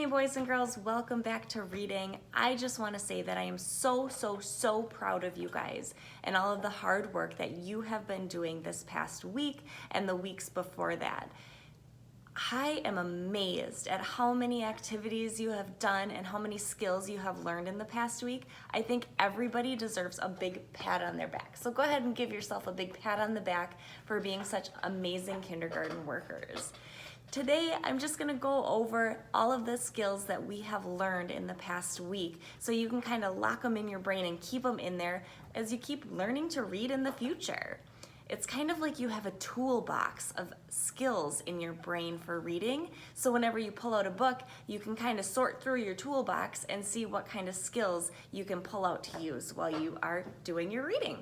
Hey boys and girls, welcome back to reading. I just want to say that I am so proud of you guys and all of the hard work that you have been doing this past week and the weeks before that. I am amazed at how many activities you have done and how many skills you have learned in the past week. I think everybody deserves a big pat on their back. So go ahead and give yourself a big pat on the back for being such amazing kindergarten workers. Today, I'm just gonna go over all of the skills that we have learned in the past week so you can kind of lock them in your brain and keep them in there as you keep learning to read in the future. It's kind of like you have a toolbox of skills in your brain for reading. So whenever you pull out a book, you can kind of sort through your toolbox and see what kind of skills you can pull out to use while you are doing your reading.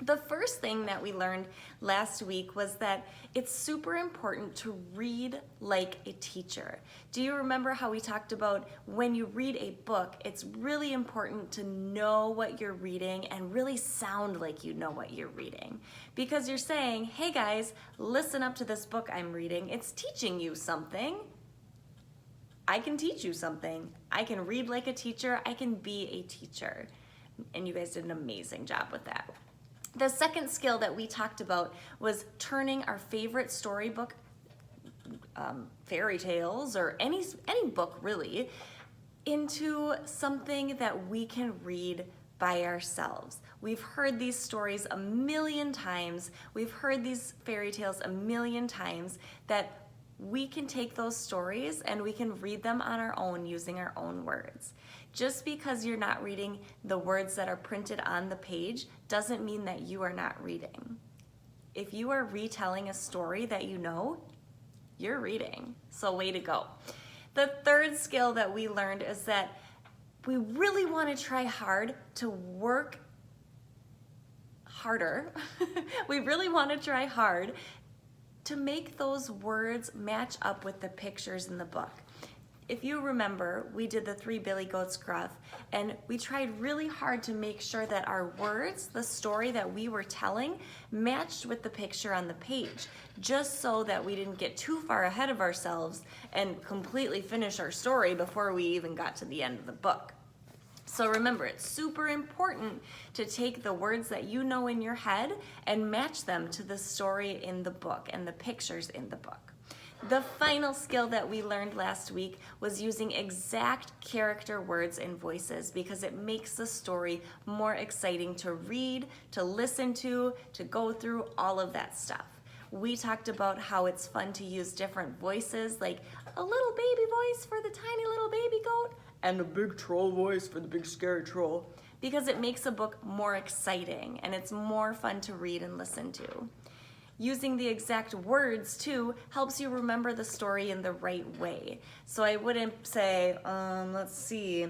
The first thing that we learned last week was that it's super important to read like a teacher. Do you remember how we talked about when you read a book, it's really important to know what you're reading and really sound like you know what you're reading? Because you're saying, hey guys, listen up to this book I'm reading. It's teaching you something. I can teach you something. I can read like a teacher. I can be a teacher. And you guys did an amazing job with that. The second skill that we talked about was turning our favorite storybook, fairy tales, or any book really, into something that we can read by ourselves. We've heard these stories a million times. We've heard these fairy tales a million times that we can take those stories and we can read them on our own using our own words. Just because you're not reading the words that are printed on the page doesn't mean that you are not reading. If you are retelling a story that you know, you're reading. So way to go. The third skill that we learned is that we really want to try hard to work harder. We really want to try hard to make those words match up with the pictures in the book. If you remember, we did the 3 Billy Goats Gruff, and we tried really hard to make sure that our words, the story that we were telling, matched with the picture on the page, just so that we didn't get too far ahead of ourselves and completely finish our story before we even got to the end of the book. So remember, it's super important to take the words that you know in your head and match them to the story in the book and the pictures in the book. The final skill that we learned last week was using exact character words and voices because it makes the story more exciting to read, to listen to go through, all of that stuff. We talked about how it's fun to use different voices, like a little baby voice for the tiny little baby goat and a big troll voice for the big scary troll, because it makes a book more exciting and it's more fun to read and listen to. Using the exact words too helps you remember the story in the right way. So I wouldn't say, let's see,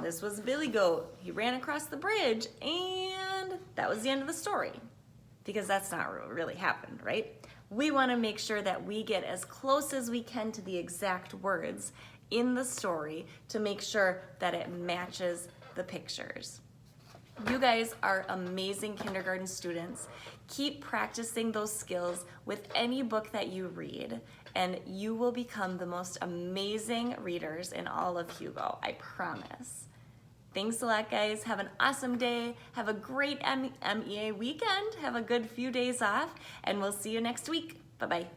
this was Billy Goat. He ran across the bridge and that was the end of the story, because that's not what really happened, right? We want to make sure that we get as close as we can to the exact words in the story to make sure that it matches the pictures. You guys are amazing kindergarten students. Keep practicing those skills with any book that you read, and you will become the most amazing readers in all of Hugo, I promise. Thanks a lot, guys. Have an awesome day. Have a great MEA weekend. Have a good few days off, and we'll see you next week. Bye-bye.